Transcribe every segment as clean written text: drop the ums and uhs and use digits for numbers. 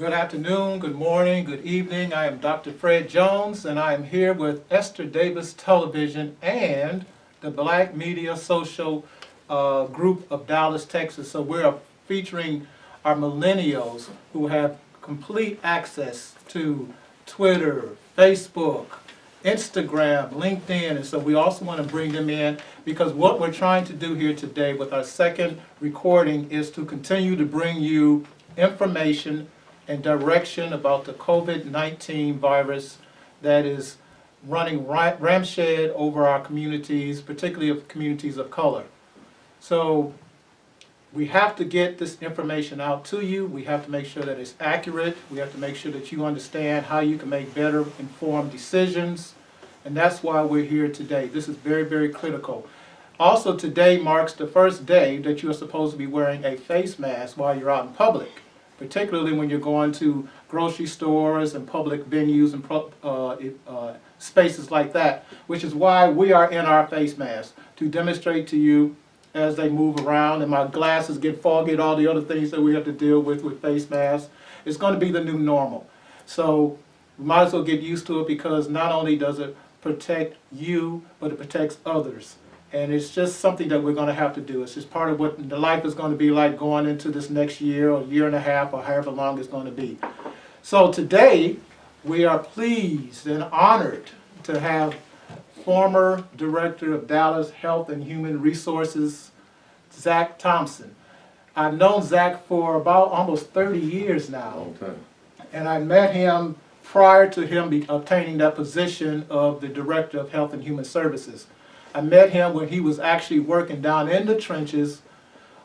Good afternoon, good morning, good evening. I am Dr. Fred Jones, and I am here with Ester Davis Television and the Black Media Social Group of Dallas, Texas. So we're featuring our millennials who have complete access to Twitter, Facebook, Instagram, LinkedIn, and so we also want to bring them in because what we're trying to do here today with our second recording is to continue to bring you information and direction about the COVID-19 virus that is running ramshackle over our communities, particularly of communities of color. So we have to get this information out to you. We have to make sure that it's accurate. We have to make sure that you understand how you can make better informed decisions. And that's why we're here today. This is very, very critical. Also, today marks the first day that you're supposed to be wearing a face mask while you're out in public, particularly when you're going to grocery stores and public venues and spaces like that, which is why we are in our face masks, to demonstrate to you as they move around and my glasses get foggy and all the other things that we have to deal with face masks. It's going to be the new normal. So we might as well get used to it because not only does it protect you, but it protects others. And it's just something that we're going to have to do. It's just part of what the life is going to be like going into this next year or year and a half or however long it's going to be. So today, we are pleased and honored to have former Director of Dallas Health and Human Resources, Zack Thompson. I've known Zack for about almost 30 years now. Long time. And I met him prior to him obtaining that position of the Director of Health and Human Services. I met him when he was actually working down in the trenches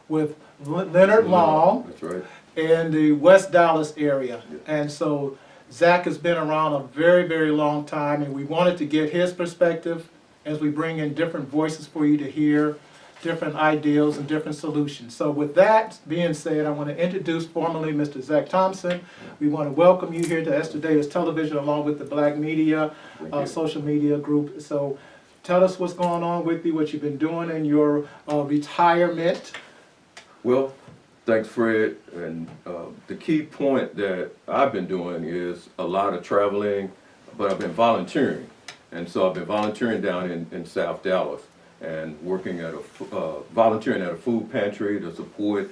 with Leonard Long. That's right. In the West Dallas area. Yeah. And so Zack has been around a very, very long time, and we wanted to get his perspective as we bring in different voices for you to hear, different ideals and different solutions. So with that being said, I want to introduce formally Mr. Zack Thompson. We want to welcome you here to Ester Davis Television along with the Black Media Social Media Group. So tell us what's going on with you, what you've been doing in your retirement. Well, thanks, Fred. And the key point that I've been doing is a lot of traveling, but I've been volunteering. And so I've been volunteering down in South Dallas and working at volunteering at a food pantry to support.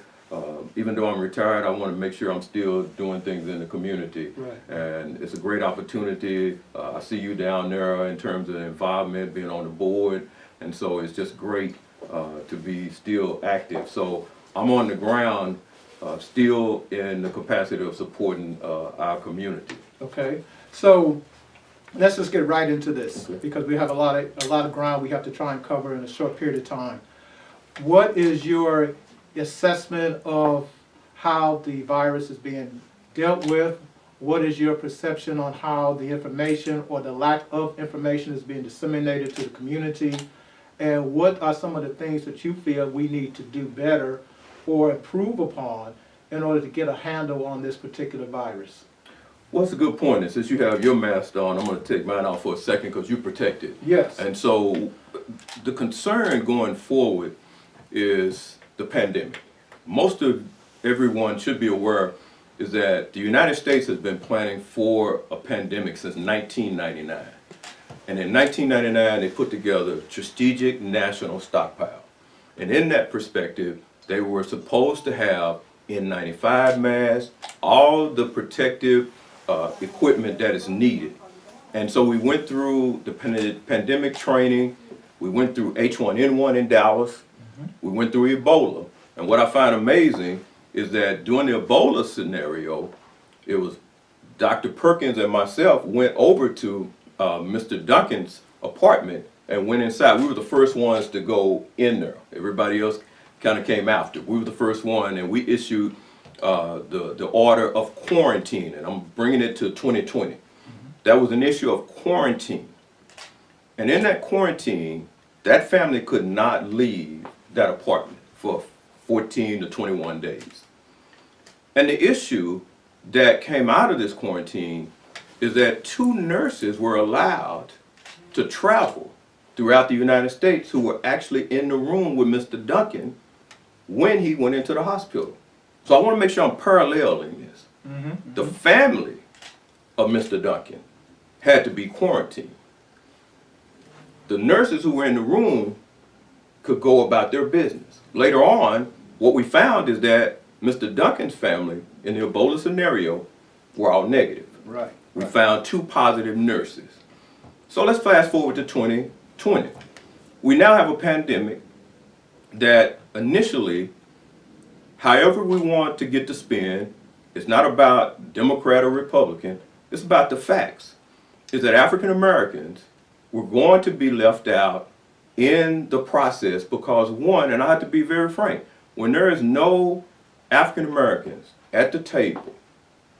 Even though I'm retired, I want to make sure I'm still doing things in the community. Right. And it's a great opportunity. I see you down there in terms of the involvement, being on the board. And so it's just great to be still active. So I'm on the ground still in the capacity of supporting our community. Okay, so let's just get right into this, Okay. because we have a lot of ground we have to try and cover in a short period of time. What is your assessment of how the virus is being dealt with? What is your perception on how the information or the lack of information is being disseminated to the community? And what are some of the things that you feel we need to do better or improve upon in order to get a handle on this particular virus? Well, that's a good point. And since you have your mask on, I'm going to take mine off for a second because you're protected. Yes. And so the concern going forward is the pandemic. Most of everyone should be aware is that the United States has been planning for a pandemic since 1999. And in 1999, they put together a strategic national stockpile. And in that perspective, they were supposed to have N95 masks, all the protective equipment that is needed. And so we went through the pandemic training. We went through H1N1 in Dallas. We went through Ebola. And what I find amazing is that during the Ebola scenario, it was Dr. Perkins and myself went over to Mr. Duncan's apartment and went inside. We were the first ones to go in there. Everybody else kind of came after. We were the first one, and we issued the order of quarantine, and I'm bringing it to 2020. That was an issue of quarantine. And in that quarantine, that family could not leave that apartment for 14 to 21 days. And the issue that came out of this quarantine is that 2 nurses were allowed to travel throughout the United States who were actually in the room with Mr. Duncan when he went into the hospital. So I want to make sure I'm paralleling this. The family of Mr. Duncan had to be quarantined. The nurses who were in the room could go about their business. Later on, what we found is that Mr. Duncan's family in the Ebola scenario were all negative. Right. We found 2 positive nurses. So let's fast forward to 2020. We now have a pandemic that initially, however we want to get the spin, it's not about Democrat or Republican, it's about the facts. Is that African Americans were going to be left out in the process because one, and I have to be very frank, when there is no African Americans at the table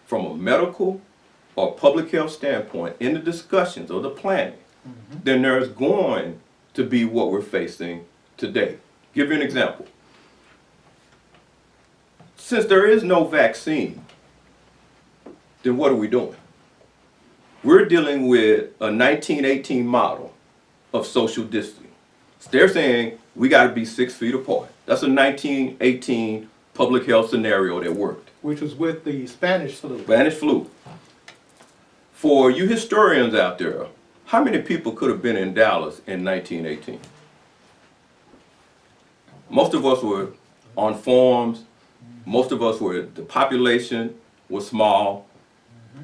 from a medical or public health standpoint in the discussions or the planning, then there's going to be what we're facing today. Give you an example. Since there is no vaccine, then what are we doing? We're dealing with a 1918 model of social distancing. They're saying we got to be 6 feet apart. That's a 1918 public health scenario that worked. Which was with the Spanish flu. Spanish flu. For you historians out there, how many people could have been in Dallas in 1918? Most of us were on farms. Most of us were, the population was small.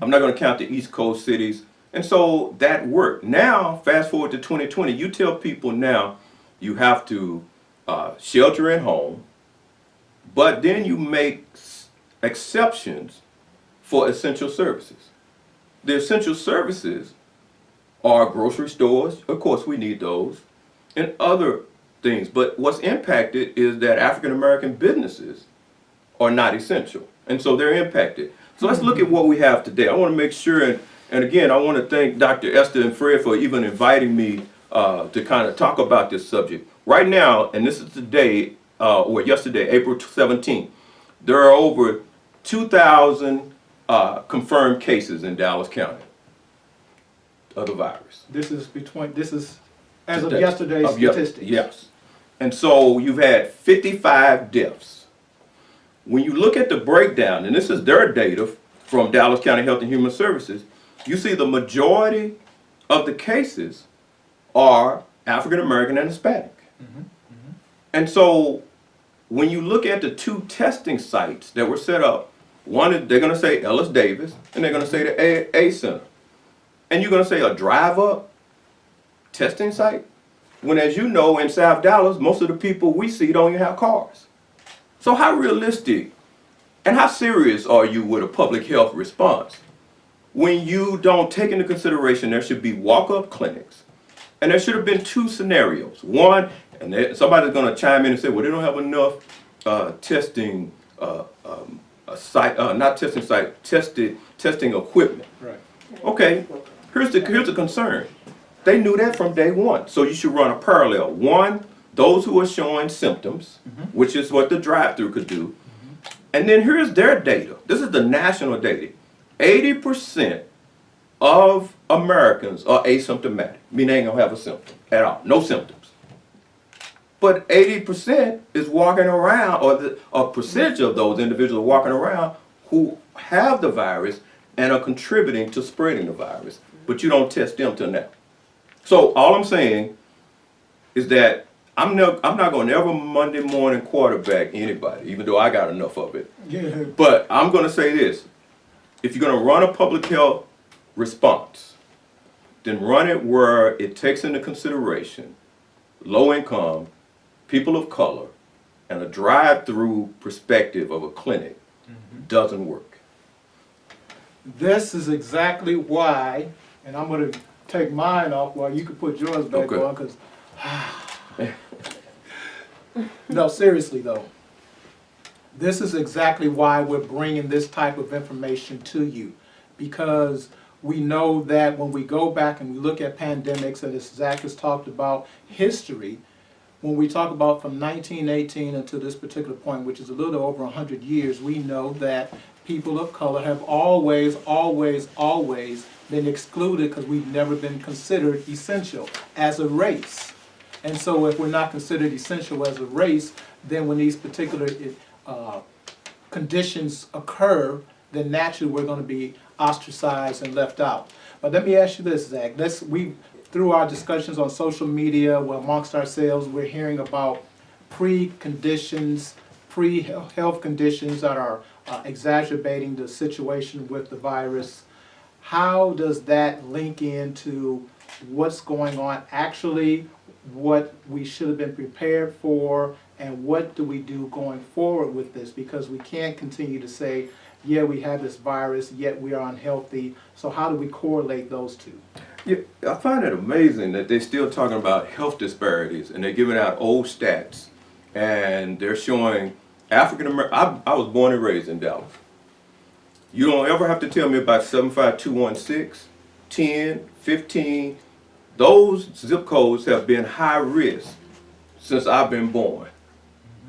I'm not going to count the East Coast cities. And so that worked. Now, fast forward to 2020, you tell people now you have to shelter at home, but then you make exceptions for essential services. The essential services are grocery stores, of course we need those, and other things. But what's impacted is that African American businesses are not essential, and so they're impacted. So let's look at what we have today. I want to make sure, and again, I want to thank Dr. Ester and Fred for even inviting me to kind of talk about this subject. Right now, and this is today, or yesterday, April 17th, there are over 2,000 confirmed cases in Dallas County of the virus. This is as of Today. yesterday's Of yes- statistics. Yes. And so you've had 55 deaths. When you look at the breakdown, and this is their data from Dallas County Health and Human Services, you see the majority of the cases are African American and Hispanic. And so when you look at the 2 testing sites that were set up, one is, they're going to say Ellis Davis, and they're going to say the A Center. And you're going to say a drive-up testing site? When, as you know, in South Dallas, most of the people we see don't even have cars. So how realistic and how serious are you with a public health response when you don't take into consideration there should be walk-up clinics, and there should have been 2 scenarios. One, and somebody's going to chime in and say, well, they don't have enough testing testing equipment. Right. Okay, here's the concern. They knew that from day one, so you should run a parallel. One, those who are showing symptoms, which is what the drive-through could do. And then here's their data. This is the national data. 80% of Americans are asymptomatic, meaning they ain't gonna have a symptom at all, no symptoms. But 80% is walking around, or a percentage of those individuals walking around who have the virus and are contributing to spreading the virus, but you don't test them till now. So all I'm saying is that I'm not going to ever Monday morning quarterback anybody, even though I got enough of it. Yeah. But I'm going to say this. If you're going to run a public health response, then run it where it takes into consideration low income, people of color, and a drive-through perspective of a clinic doesn't work. This is exactly why, and I'm going to take mine off while you can put yours back on, because no, seriously though, this is exactly why we're bringing this type of information to you, because we know that when we go back and we look at pandemics, and as Zack has talked about history, when we talk about from 1918 until this particular point, which is a little over 100 years, we know that people of color have always been excluded because we've never been considered essential as a race. And so if we're not considered essential as a race, then when these particular conditions occur, then naturally we're going to be ostracized and left out. But let me ask you this, Zach. Through our discussions on social media, well, amongst ourselves, we're hearing about pre-health conditions that are exacerbating the situation with the virus. How does that link into what's going on actually, what we should have been prepared for, and what do we do going forward with this? Because we can't continue to say, yeah, we have this virus, yet we are unhealthy. So how do we correlate those two? Yeah, I find it amazing that they're still talking about health disparities and they're giving out old stats and they're showing African American. I was born and raised in Dallas. You don't ever have to tell me about 75216, 10, 15. Those zip codes have been high risk since I've been born.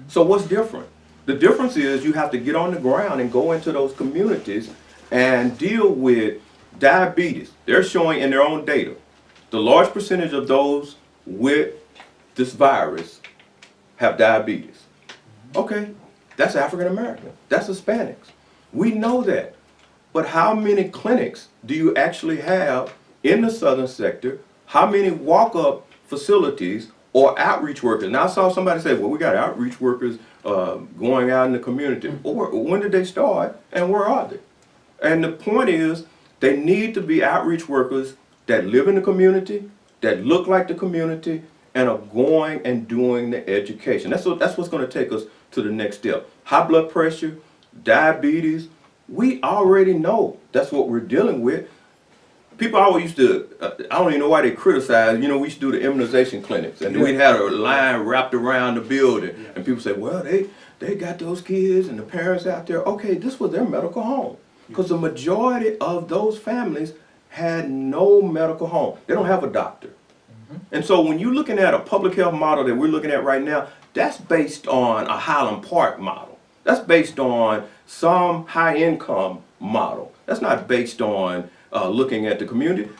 So what's different? The difference is you have to get on the ground and go into those communities and deal with diabetes. They're showing in their own data, the large percentage of those with this virus have diabetes. Okay, that's African American, that's Hispanics. We know that. But how many clinics do you actually have in the southern sector? How many walk-up facilities or outreach workers? Now I saw somebody say, well, we got outreach workers going out in the community. When did they start and where are they? And the point is, they need to be outreach workers that live in the community, that look like the community, and are going and doing the education. That's what's going to take us to the next step. High blood pressure, diabetes, we already know that's what we're dealing with. People always used to, I don't even know why they criticize, we used to do the immunization clinics, and then we had a line wrapped around the building, and people say, well, they got those kids and the parents out there. Okay, this was their medical home, because the majority of those families had no medical home. They don't have a doctor. And so when you're looking at a public health model that we're looking at right now, that's based on a Highland Park model. That's based on some high income model. That's not based on looking at the community.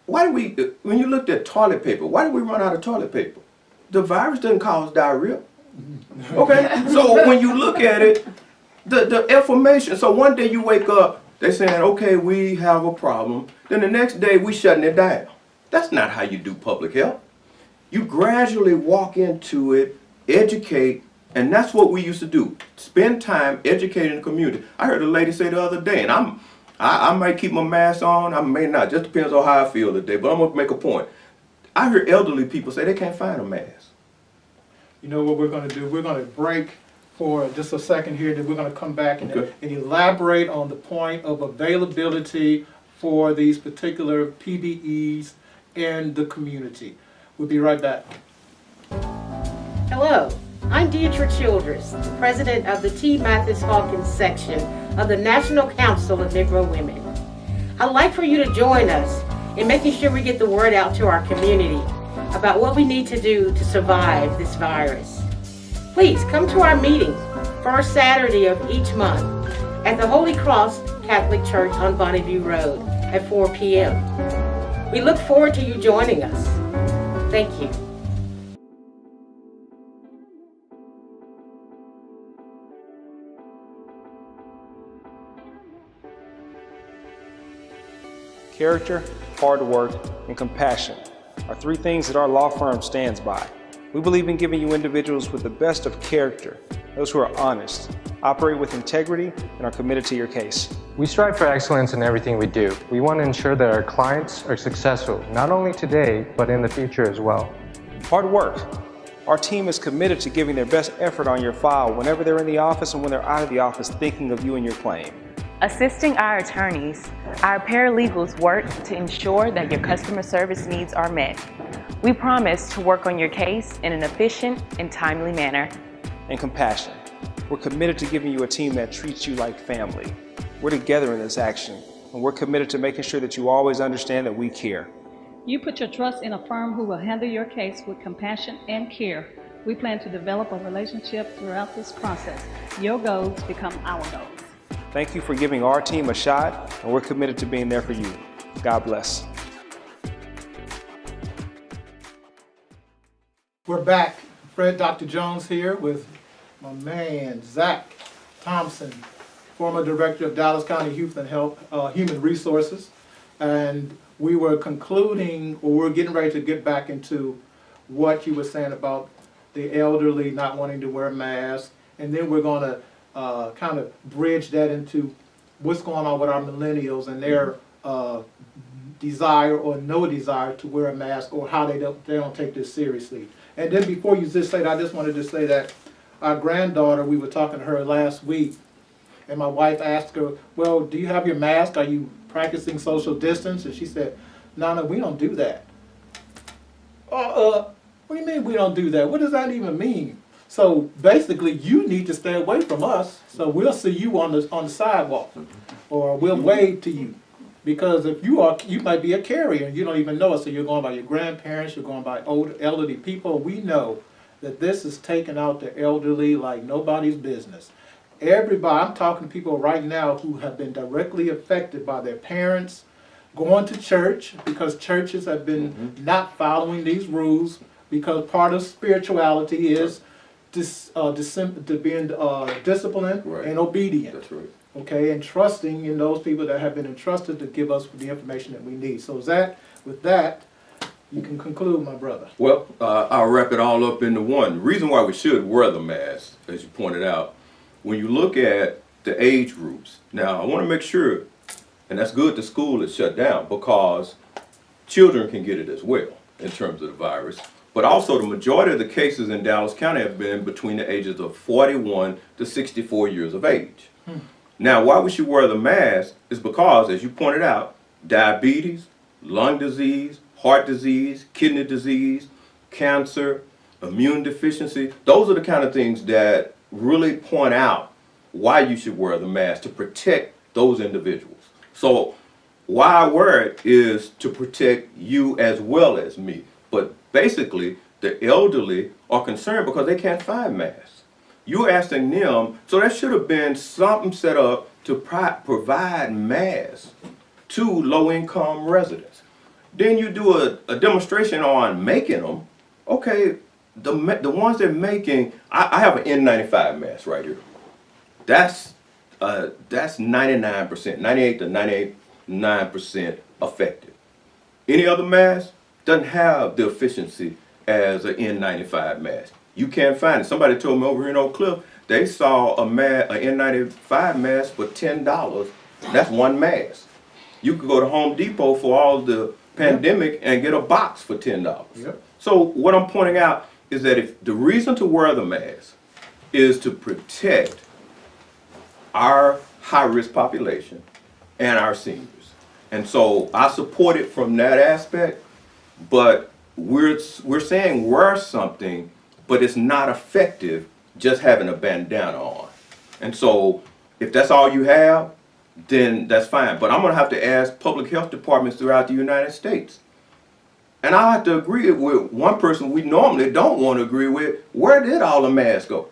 Why do we, when you looked at toilet paper, why did we run out of toilet paper? The virus doesn't cause diarrhea. Okay, so when you look at it, the information, so one day you wake up, they're saying, okay, we have a problem. Then the next day we shutting it down. That's not how you do public health. You gradually walk into it, educate, and that's what we used to do. Spend time educating the community. I heard a lady say the other day, and I might keep my mask on, I may not, just depends on how I feel today, but I'm gonna make a point. I hear elderly people say they can't find a mask. You know what we're gonna do? We're gonna break for just a second here, then we're gonna come back and elaborate on the point of availability for these particular PBEs in the community. We'll be right back. Hello, I'm Deidre Childress, President of the T. Mathis Hawkins section of the National Council of Negro Women. I'd like for you to join us in making sure we get the word out to our community about what we need to do to survive this virus. Please come to our meeting, first Saturday of each month, at the Holy Cross Catholic Church on Bonneview Road at 4 p.m. We look forward to you joining us. Thank you. Character, hard work, and compassion are three things that our law firm stands by. We believe in giving you individuals with the best of character, those who are honest, operate with integrity, and are committed to your case. We strive for excellence in everything we do. We want to ensure that our clients are successful, not only today, but in the future as well. Hard work. Our team is committed to giving their best effort on your file whenever they're in the office and when they're out of the office thinking of you and your claim. Assisting our attorneys, our paralegals work to ensure that your customer service needs are met. We promise to work on your case in an efficient and timely manner. And compassion. We're committed to giving you a team that treats you like family. We're together in this action, and we're committed to making sure that you always understand that we care. You put your trust in a firm who will handle your case with compassion and care. We plan to develop a relationship throughout this process. Your goals become our goals. Thank you for giving our team a shot, and we're committed to being there for you. God bless. We're back. Dr. Jones here with my man, Zack Thompson, former director of Dallas County Youth and Health, Human Resources. And we were concluding, or we're getting ready to get back into what you were saying about the elderly not wanting to wear masks. And then we're going to kind of bridge that into what's going on with our millennials and their desire or no desire to wear a mask, or how they don't take this seriously. And then before you just say that, I just wanted to say that our granddaughter, we were talking to her last week, and my wife asked her, well, do you have your mask? Are you practicing social distance? And she said, no, we don't do that. What do you mean we don't do that? What does that even mean? So basically, you need to stay away from us, so we'll see you on the sidewalk, or we'll wave to you. Because if you might be a carrier and you don't even know it, so you're going by your grandparents, you're going by old elderly people. We know that this is taking out the elderly like nobody's business. Everybody, I'm talking to people right now who have been directly affected by their parents going to church, because churches have been not following these rules, because part of spirituality is being disciplined and obedient. That's right. Okay, and trusting in those people that have been entrusted to give us the information that we need. So Zach, with that, you can conclude, my brother. Well, I'll wrap it all up into one. The reason why we should wear the mask, as you pointed out, when you look at the age groups, now I want to make sure, and that's good the school is shut down, because children can get it as well in terms of the virus. But also the majority of the cases in Dallas County have been between the ages of 41 to 64 years of age. Now, why we should wear the mask is because, as you pointed out, diabetes, lung disease, heart disease, kidney disease, cancer, immune deficiency, those are the kind of things that really point out why you should wear the mask, to protect those individuals. So why I wear it is to protect you as well as me. But basically, the elderly are concerned because they can't find masks. You're asking them, so there should have been something set up to provide masks to low-income residents. Then you do a demonstration on making them. Okay, the ones they're making, I have an N95 mask right here. That's 99%, 98 to 99% effective. Any other mask doesn't have the efficiency as an N95 mask. You can't find it. Somebody told me over here in Oak Cliff, they saw an N95 mask for $10. That's one mask. You could go to Home Depot for all the pandemic and get a box for $10. Yep. So what I'm pointing out is that if the reason to wear the mask is to protect our high-risk population and our seniors. And so I support it from that aspect, but we're saying wear something, but it's not effective just having a bandana on. And so if that's all you have, then that's fine. But I'm going to have to ask public health departments throughout the United States. And I have to agree with one person we normally don't want to agree with. Where did all the masks go?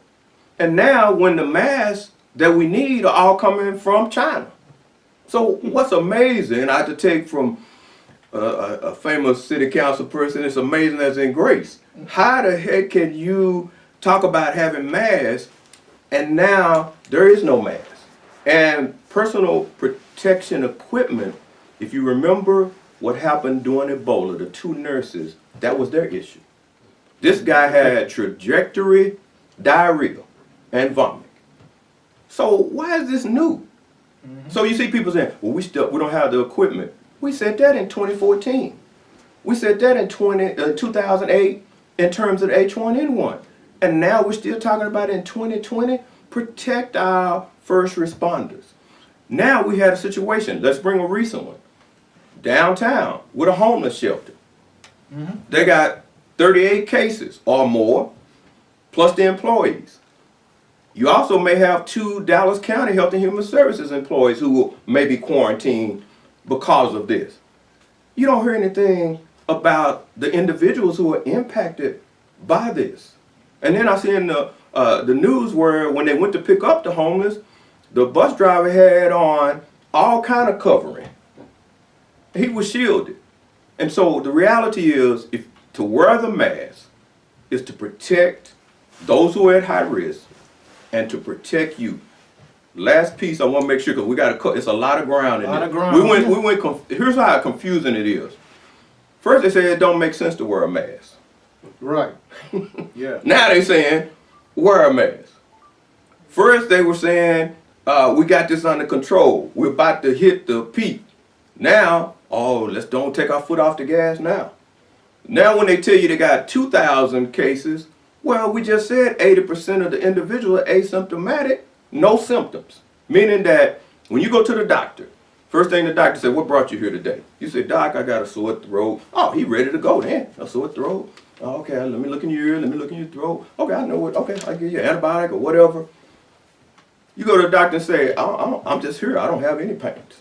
And now when the masks that we need are all coming from China. So what's amazing, I have to take from a famous city council person, it's amazing as in grace. How the heck can you talk about having masks and now there is no mask? And personal protection equipment, if you remember what happened during Ebola, the two nurses, that was their issue. This guy had trajectory, diarrhea, and vomiting. So why is this new? So you see people saying, well, we don't have the equipment. We said that in 2014. We said that in 2008 in terms of H1N1. And now we're still talking about in 2020, protect our first responders. Now we had a situation, let's bring a recent one. Downtown with a homeless shelter. They got 38 cases or more, plus the employees. You also may have 2 Dallas County Health and Human Services employees who may be quarantined because of this. You don't hear anything about the individuals who are impacted by this. And then I see in the news where when they went to pick up the homeless, the bus driver had on all kind of covering. He was shielded. And so the reality is, if to wear the mask is to protect those who are at high risk and to protect you. last piece I want to make sure, because we got to cut. It's a lot of ground in Lot there. of ground. We went. Here's how confusing it is. First they said it don't make sense to wear a mask. Right. Yeah. Now they saying wear a mask. First they were saying we got this under control. We're about to hit the peak. Now, oh, let's don't take our foot off the gas now. Now when they tell you they got 2,000 cases, well, we just said 80% of the individuals are asymptomatic, no symptoms. Meaning that when you go to the doctor, first thing the doctor said, what brought you here today? You say, Doc, I got a sore throat. Oh, he ready to go then. A sore throat. Oh, okay, let me look in your ear, let me look in your throat. Okay, I know what, okay, I'll give you an antibiotic or whatever. You go to the doctor and say, I'm just here, I don't have any pains.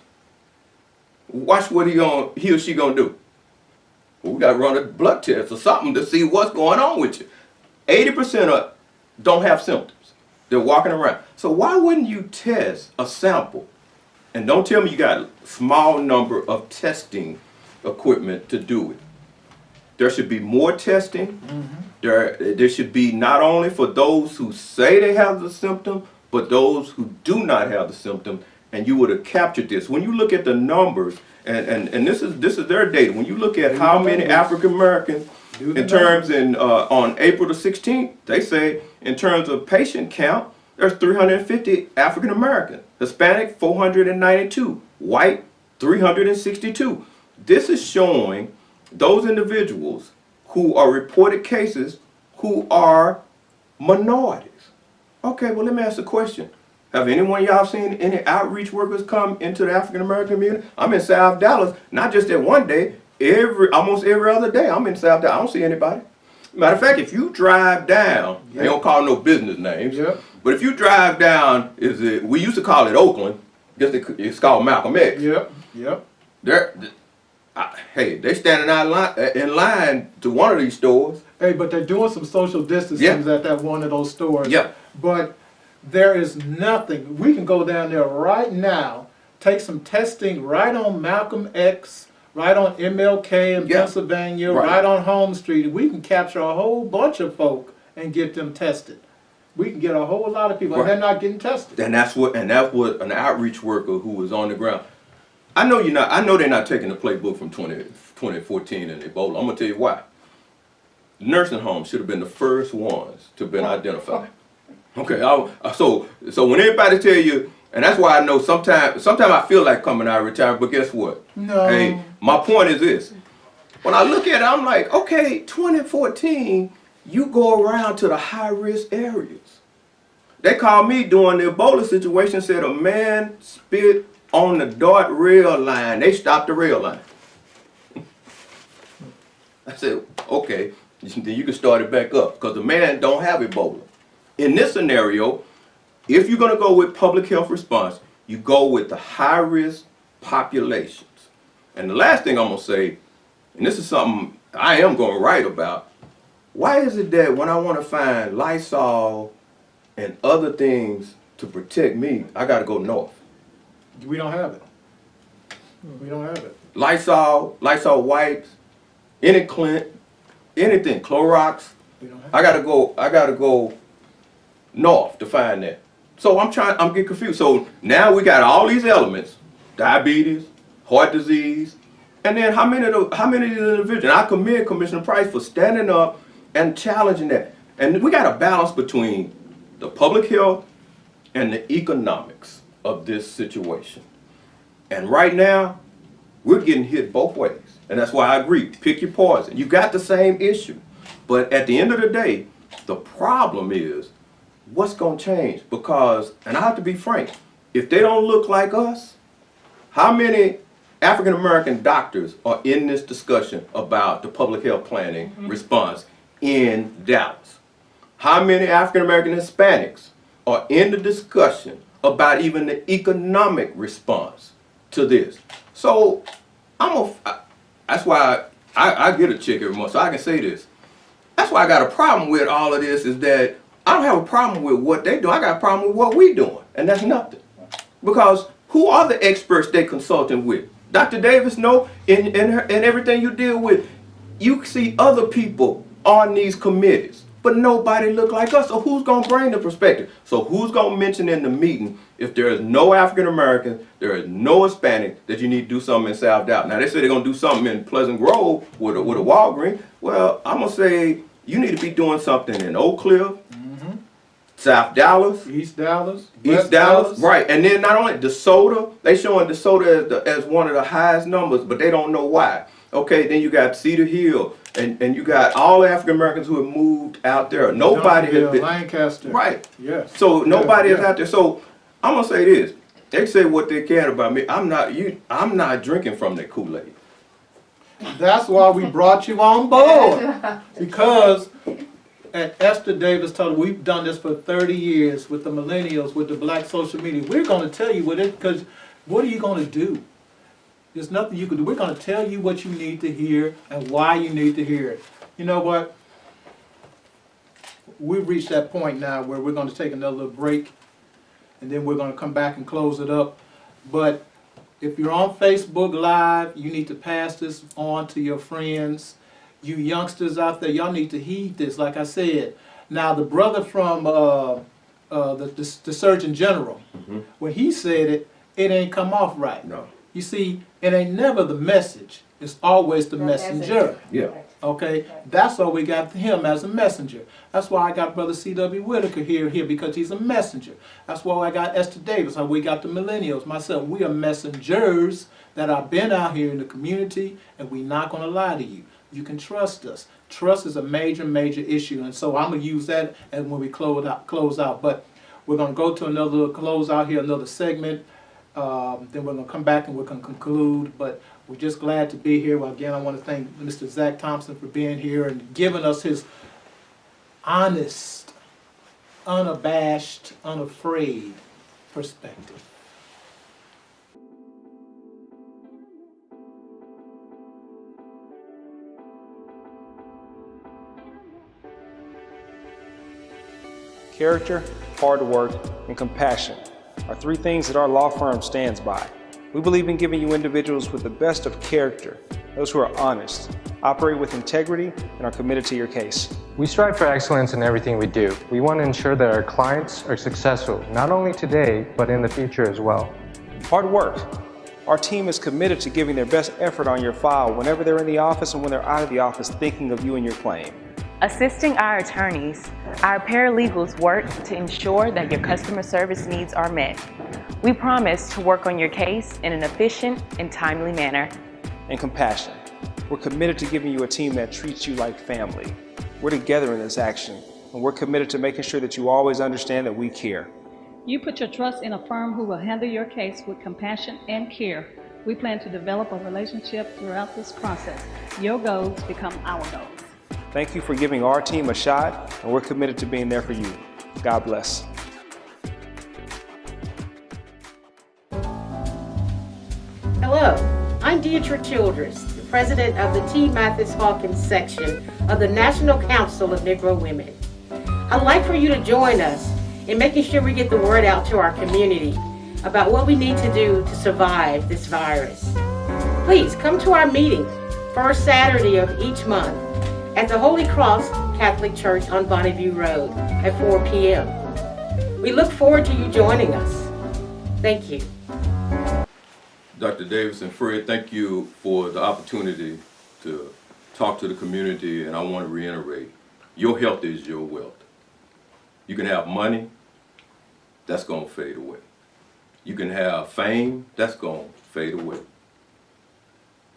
Watch what he or she gonna do. Well, we gotta run a blood test or something to see what's going on with you. 80% don't have symptoms. They're walking around. So why wouldn't you test a sample? And don't tell me you got a small number of testing equipment to do it. There should be more testing. There should be not only for those who say they have the symptom, but those who do not have the symptom, and you would have captured this. When you look at the numbers, and this is their data, when you look at how many African Americans, in terms on April the 16th, they say in terms of patient count, there's 350 African Americans, Hispanic 492, white 362. This is showing those individuals who are reported cases who are minorities. Okay, well, let me ask a question. Have anyone of y'all seen any outreach workers come into the African American community? I'm in South Dallas, not just that one day, almost every other day I'm in South Dallas. I don't see anybody. Matter of fact, if you drive down, they don't call no business names, but if you drive down, we used to call it Oakland, it's called Malcolm X. Hey, they standing out in line to one of these stores. Hey, but they're doing some social distancing at that one of those stores. But there is nothing. We can go down there right now, take some testing right on Malcolm X, right on MLK in Pennsylvania, right on Home Street. We can capture a whole bunch of folk and get them tested. We can get a whole lot of people, and they're not getting tested. And that's what an outreach worker who was on the ground. I know they're not taking the playbook from 2014 and Ebola. I'm gonna tell you why. Nursing homes should have been the first ones to have been identified. Okay, so when everybody tell you, and that's why I know sometimes I feel like coming out of retirement, but guess what? No. Hey, my point is this. When I look at it, I'm like, okay, 2014, you go around to the high-risk areas. They called me during the Ebola situation, said a man spit on the DART rail line. They stopped the rail line. I said, okay, then you can start it back up, because the man don't have Ebola. In this scenario, if you're going to go with public health response, you go with the high-risk populations. And the last thing I'm going to say, and this is something I am going to write about, why is it that when I want to find Lysol and other things to protect me, I got to go north? We don't have it. We don't have it. Lysol wipes, anything, Clorox. I gotta go north to find that. So I'm getting confused. So now we got all these elements: diabetes, heart disease, and then how many of these individuals? And I commend Commissioner Price for standing up and challenging that. And we got a balance between the public health and the economics of this situation. And right now, we're getting hit both ways. And that's why I agree, pick your poison. You got the same issue. But at the end of the day, the problem is, what's going to change? Because, and I have to be frank, if they don't look like us, how many African American doctors are in this discussion about the public health planning response in Dallas? How many African American Hispanics are in the discussion about even the economic response to this? So that's why I get a check every month, so I can say this. That's why I got a problem with all of this, is that I don't have a problem with what they do. I got a problem with what we doing, and that's nothing. Because who are the experts they consulting with? Dr. Davis, no, in everything you deal with, you see other people on these committees. but nobody look like us. So who's gonna bring the perspective? So who's gonna mention in the meeting if there is no African American, there is no Hispanic, that you need to do something in South Dallas? Now they say they're gonna do something in Pleasant Grove with a Walgreens. Well, I'm gonna say you need to be doing something in Oak Cliff, South Dallas, East Dallas, East West Dallas, right? And then not only DeSoto, they showing DeSoto as one of the highest numbers, but they don't know why. Okay, then you got Cedar Hill, and you got all the African Americans who have moved out there. Nobody has Duncanville, been Lancaster. right. Yes. So nobody is Yeah. out there. So I'm gonna say this: they say what they can about me. I'm not drinking from that Kool-Aid. That's why we brought you on board. Because at Esther Davis told we've done this for 30 years with the millennials, with the black social media. We're going to tell you what it, because what are you going to do? There's nothing you can do. We're going to tell you what you need to hear and why you need to hear it. You know what? We've reached that point now where we're going to take another little break, and then we're going to come back and close it up. But if you're on Facebook Live, you need to pass this on to your friends. You youngsters out there, y'all need to heed this, like I said. Now, the brother from the Surgeon General, when he said it, it ain't come off right. No. You see, it ain't never the message. It's always the messenger. Yeah. Okay? That's why we got him as a messenger. That's why I got Brother C.W. Whitaker here because he's a messenger. That's why I got Esther Davis, how we got the millennials, myself. We are messengers that have been out here in the community, and we're not going to lie to you. You can trust us. Trust is a major, major issue, and so I'm going to use that as when we close out. But we're going to go to another close out here, another segment. Then we're going to come back and we're going to conclude. But we're just glad to be here. Well, again, I want to thank Mr. Zack Thompson for being here and giving us his honest, unabashed, unafraid perspective. Character, hard work, and compassion are three things that our law firm stands by. We believe in giving you individuals with the best of character, those who are honest, operate with integrity, and are committed to your case. We strive for excellence in everything we do. We want to ensure that our clients are successful, not only today, but in the future as well. Hard work. Our team is committed to giving their best effort on your file whenever they're in the office and when they're out of the office thinking of you and your claim. Assisting our attorneys, our paralegals work to ensure that your customer service needs are met. We promise to work on your case in an efficient and timely manner. And compassion. We're committed to giving you a team that treats you like family. We're together in this action, and we're committed to making sure that you always understand that we care. You put your trust in a firm who will handle your case with compassion and care. We plan to develop a relationship throughout this process. Your goals become our goals. Thank you for giving our team a shot, and we're committed to being there for you. God bless. Hello, I'm Deidre Childress, the president of the T. Mathis Hawkins section of the National Council of Negro Women. I'd like for you to join us in making sure we get the word out to our community about what we need to do to survive this virus. Please come to our meeting, first Saturday of each month, at the Holy Cross Catholic Church on Bonneview Road at 4 p.m. We look forward to you joining us. Thank you. Dr. Davis and Fred, thank you for the opportunity to talk to the community, and I want to reiterate, your health is your wealth. You can have money, that's going to fade away. You can have fame, that's going to fade away.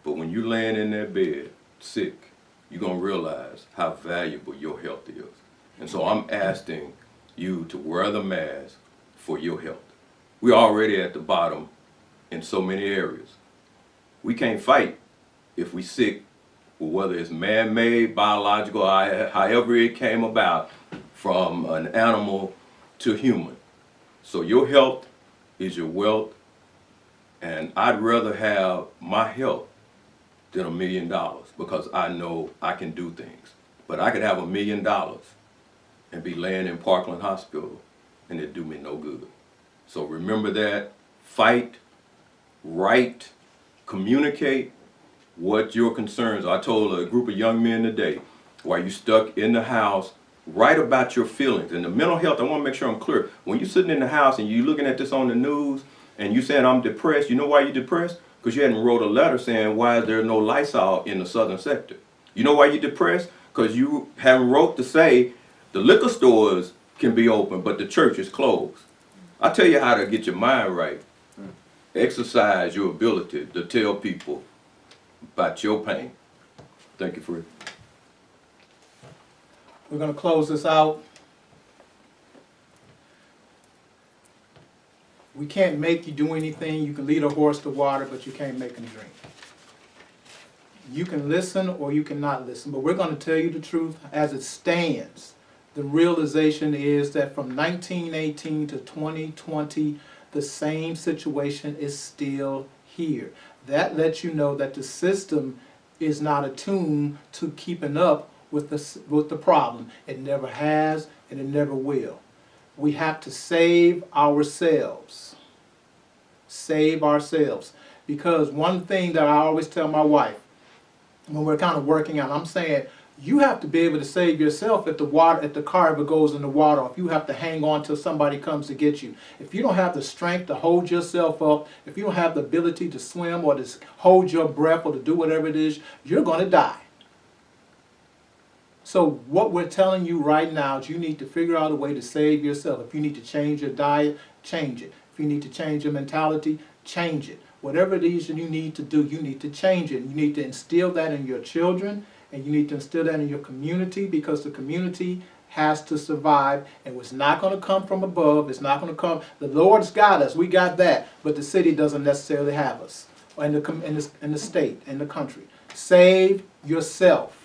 But when you're laying in that bed, sick, you're going to realize how valuable your health is. And so I'm asking you to wear the mask for your health. We're already at the bottom in so many areas. We can't fight if we sick, whether it's man-made, biological, however it came about from an animal to human. So your health is your wealth, and I'd rather have my health than $1 million because I know I can do things. But I could have $1 million and be laying in Parkland Hospital and it'd do me no good. So remember that, fight, write, communicate what your concerns are. I told a group of young men today, while you stuck in the house, Write about your feelings. And the mental health, I want to make sure I'm clear. When you're sitting in the house and you're looking at this on the news and you saying I'm depressed, you know why you're depressed? Because you hadn't wrote a letter saying why is there no Lysol in the southern sector. You know why you're depressed? Because you haven't wrote to say the liquor stores can be open, but the church is closed. I tell you how to get your mind right. Exercise your ability to tell people about your pain. Thank you, Fred. We're going to close this out. We can't make you do anything. You can lead a horse to water, but you can't make him drink. You can listen or you cannot listen, but we're going to tell you the truth as it stands. The realization is that from 1918 to 2020, the same situation is still here. That lets you know that the system is not attuned to keeping up with the problem. It never has and it never will. We have to save ourselves. Save ourselves. Because one thing that I always tell my wife when we're kind of working out, I'm saying, you have to be able to save yourself if the car ever goes in the water, or if you have to hang on till somebody comes to get you. If you don't have the strength to hold yourself up, if you don't have the ability to swim or to hold your breath or to do whatever it is, you're going to die. So what we're telling you right now is you need to figure out a way to save yourself. If you need to change your diet, change it. If you need to change your mentality, change it. Whatever it is you need to do, you need to change it. You need to instill that in your children, and you need to instill that in your community, because the community has to survive, and it's not going to come from above. It's not going to come. The Lord's got us. We got that. But the city doesn't necessarily have us, in the state, in the country. Save yourself.